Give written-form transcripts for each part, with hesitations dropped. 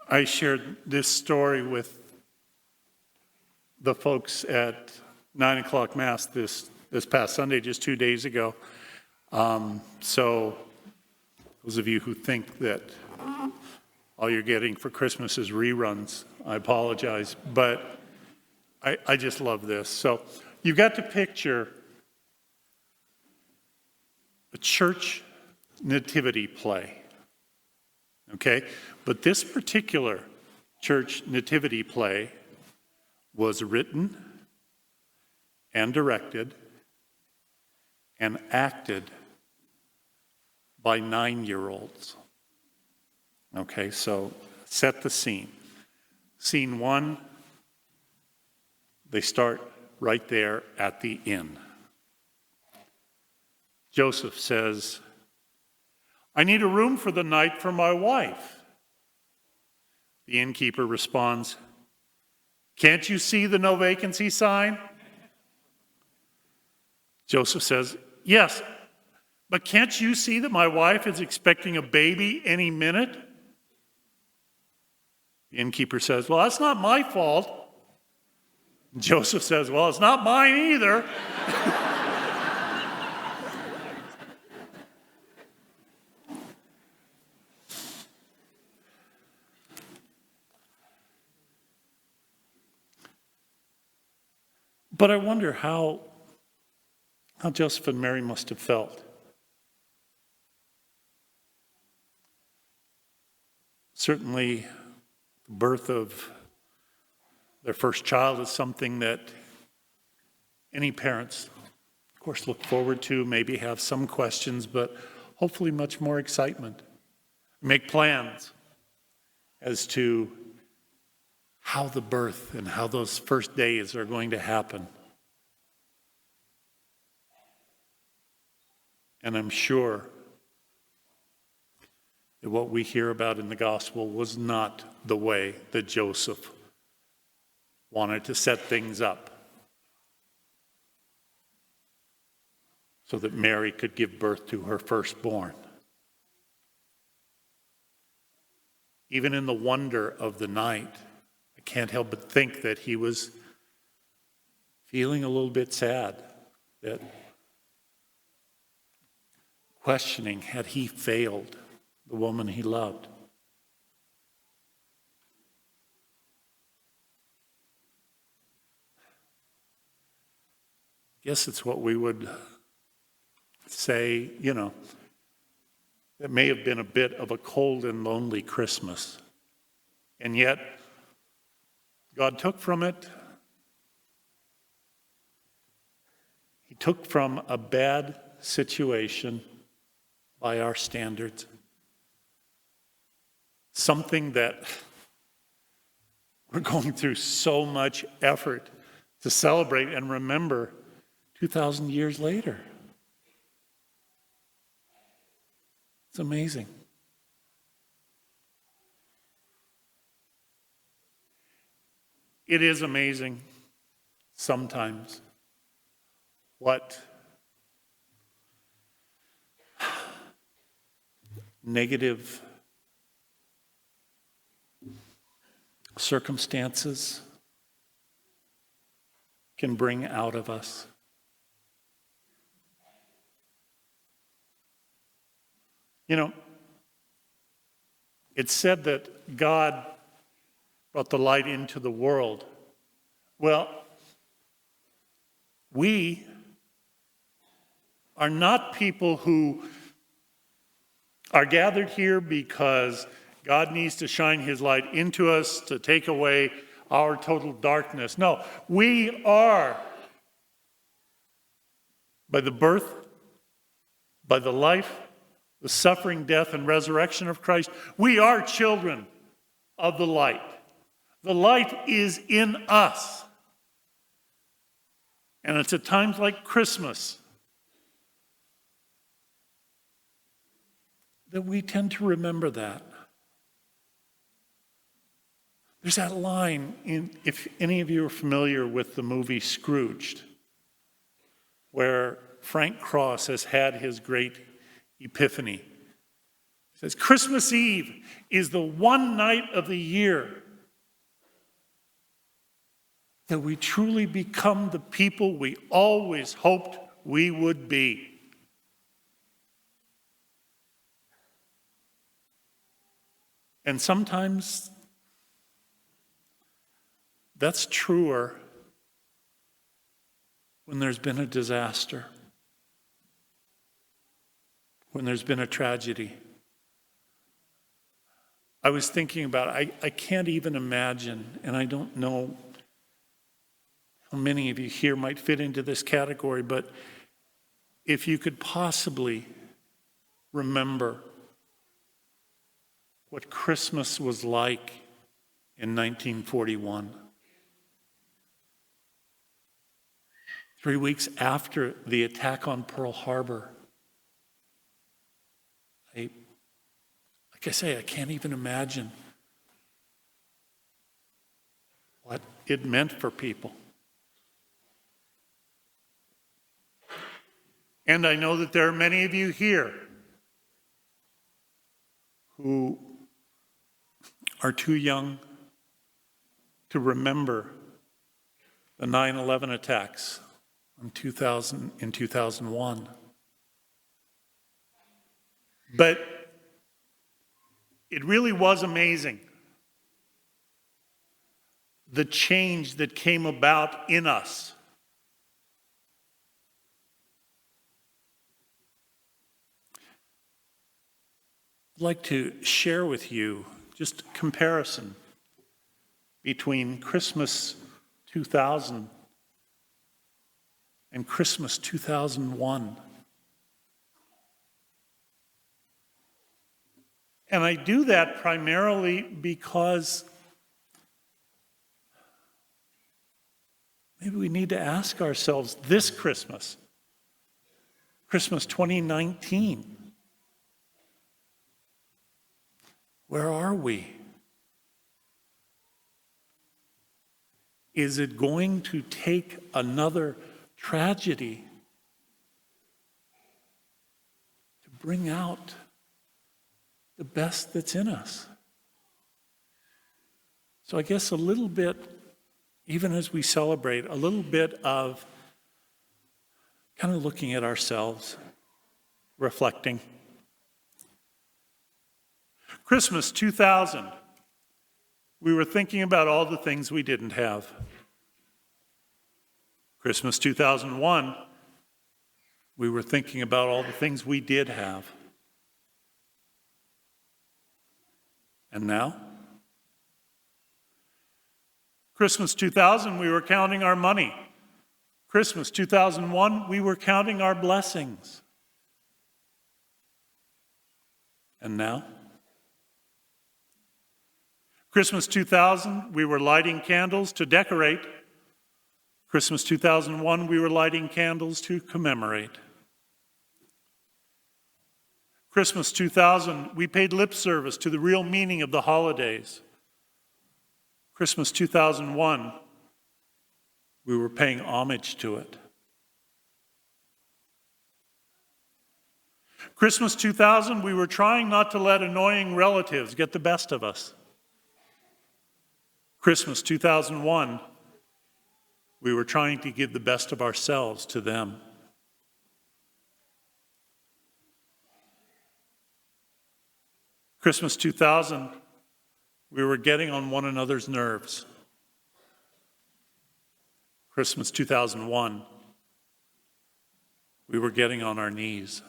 I shared this story with the folks at 9 o'clock Mass this past Sunday, just 2 days ago. So those of you who think that all you're getting for Christmas is reruns, I apologize, but I just love this. So you've got to picture a church nativity play, okay? But this particular church nativity play was written and directed and acted by 9-year-olds. Okay, so set the scene. Scene 1, they start right there at the inn. Joseph says, "I need a room for the night for my wife." The innkeeper responds, "Can't you see the no vacancy sign?" Joseph says, "Yes, but can't you see that my wife is expecting a baby any minute?" The innkeeper says, "Well, that's not my fault." Joseph says, "Well, it's not mine either." But I wonder how Joseph and Mary must have felt. Certainly, the birth of their first child is something that any parents, of course, look forward to, maybe have some questions, but hopefully much more excitement. Make plans as to how the birth and how those first days are going to happen. And I'm sure that what we hear about in the gospel was not the way that Joseph wanted to set things up so that Mary could give birth to her firstborn. Even in the wonder of the night, I can't help but think that he was feeling a little bit sad, that questioning, had he failed the woman he loved? I guess it's what we would say, it may have been a bit of a cold and lonely Christmas. And yet, God took from it, He took from a bad situation by our standards, something that we're going through so much effort to celebrate and remember 2,000 years later. It's amazing. It is amazing sometimes what negative circumstances can bring out of us. It's said that God brought the light into the world. Well, we are not people who are gathered here because God needs to shine His light into us to take away our total darkness. No, we are, by the birth, by the life, the suffering, death, and resurrection of Christ, we are children of the light. The light is in us. And it's at times like Christmas that we tend to remember that. There's that line, if any of you are familiar with the movie Scrooged, where Frank Cross has had his great epiphany He says, Christmas Eve is the one night of the year that we truly become the people we always hoped we would be. And sometimes that's truer when there's been a disaster, when there's been a tragedy. I was thinking about, I can't even imagine, and I don't know how many of you here might fit into this category, but if you could possibly remember what Christmas was like in 1941. 3 weeks after the attack on Pearl Harbor. Like I say, I can't even imagine what it meant for people. And I know that there are many of you here who are too young to remember the 9/11 attacks in 2001. But it really was amazing, the change that came about in us. I'd like to share with you just a comparison between Christmas 2000 and Christmas 2001. And I do that primarily because maybe we need to ask ourselves this Christmas, Christmas 2019, where are we? Is it going to take another tragedy to bring out the best that's in us? So I guess a little bit, even as we celebrate, a little bit of kind of looking at ourselves, reflecting. Christmas 2000, we were thinking about all the things we didn't have. Christmas 2001, we were thinking about all the things we did have. And now? Christmas 2000, we were counting our money. Christmas 2001, we were counting our blessings. And now? Christmas 2000, we were lighting candles to decorate. Christmas 2001, we were lighting candles to commemorate. Christmas 2000, we paid lip service to the real meaning of the holidays. Christmas 2001, we were paying homage to it. Christmas 2000, we were trying not to let annoying relatives get the best of us. Christmas 2001, we were trying to give the best of ourselves to them. Christmas 2000, we were getting on one another's nerves. Christmas 2001, we were getting on our knees.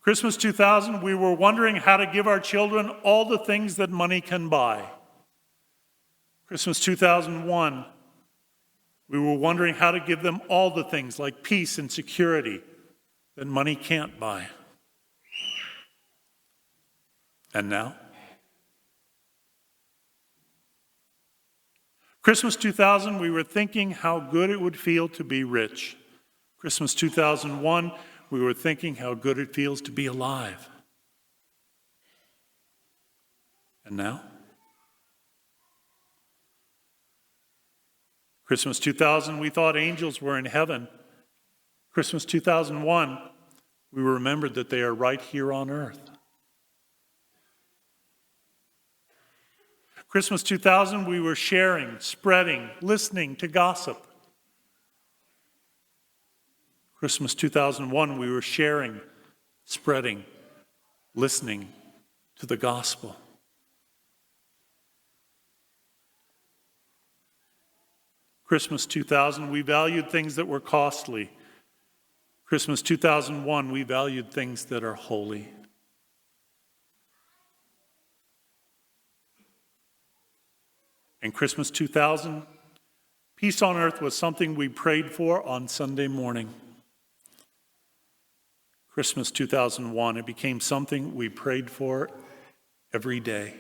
Christmas 2000, we were wondering how to give our children all the things that money can buy. Christmas 2001, we were wondering how to give them all the things like peace and security that money can't buy. And now? Christmas 2000, we were thinking how good it would feel to be rich. Christmas 2001, we were thinking how good it feels to be alive. And now? Christmas 2000, we thought angels were in heaven. Christmas 2001, we remembered that they are right here on earth. Christmas 2000, we were sharing, spreading, listening to gossip. Christmas 2001, we were sharing, spreading, listening to the gospel. Christmas 2000, we valued things that were costly. Christmas 2001, we valued things that are holy. And Christmas 2000, peace on earth was something we prayed for on Sunday morning. Christmas 2001, it became something we prayed for every day.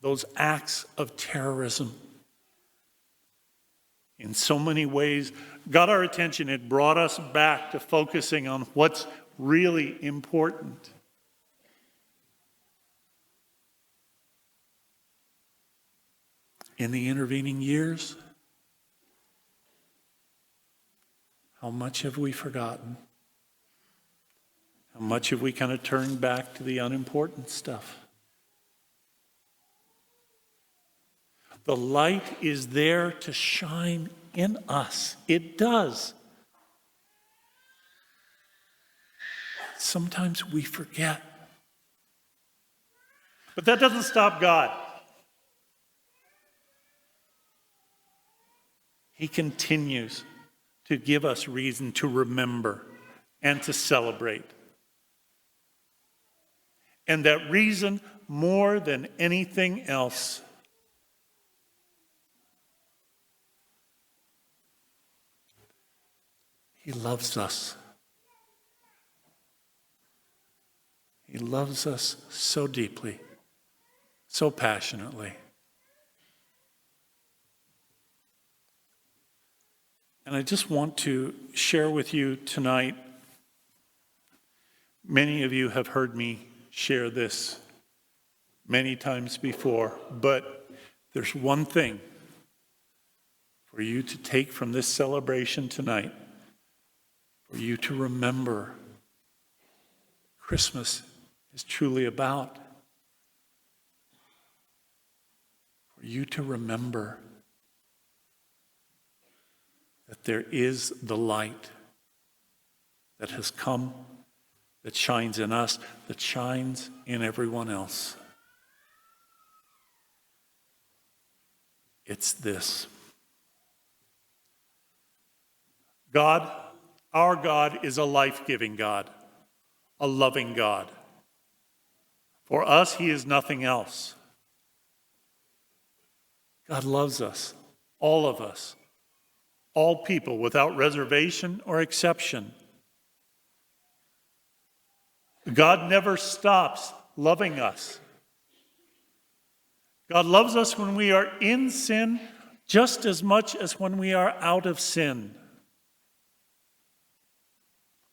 Those acts of terrorism, in so many ways, got our attention. It brought us back to focusing on what's really important. In the intervening years, how much have we forgotten? How much have we kind of turned back to the unimportant stuff? The light is there to shine in us. It does. Sometimes we forget. But that doesn't stop God. He continues to give us reason to remember and to celebrate. And that reason, more than anything else, He loves us. He loves us so deeply, so passionately. And I just want to share with you tonight, many of you have heard me share this many times before, but there's one thing for you to take from this celebration tonight, for you to remember Christmas is truly about. For you to remember that there is the light that has come, that shines in us, that shines in everyone else. It's this. God, our God, is a life-giving God, a loving God. For us, He is nothing else. God loves us, all of us, all people, without reservation or exception. God never stops loving us. God loves us when we are in sin just as much as when we are out of sin.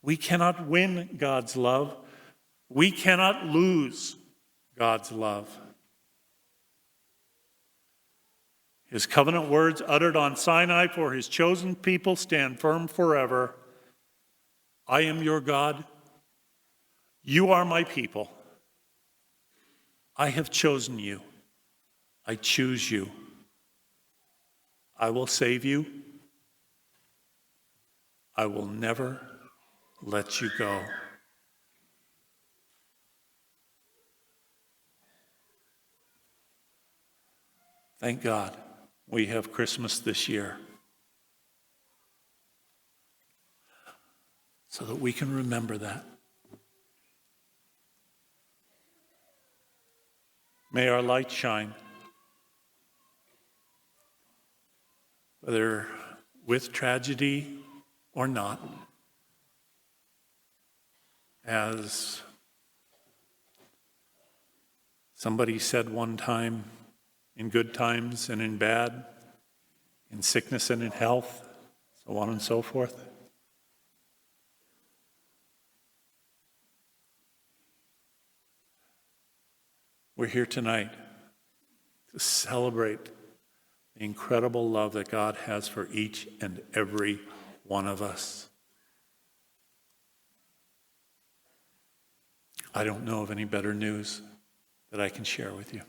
We cannot win God's love. We cannot lose God's love. His covenant words uttered on Sinai for His chosen people stand firm forever. I am your God. You are my people. I have chosen you. I choose you. I will save you. I will never let you go. Thank God we have Christmas this year, so that we can remember that. May our light shine, whether with tragedy or not. As somebody said one time, in good times and in bad, in sickness and in health, so on and so forth. We're here tonight to celebrate the incredible love that God has for each and every one of us. I don't know of any better news that I can share with you.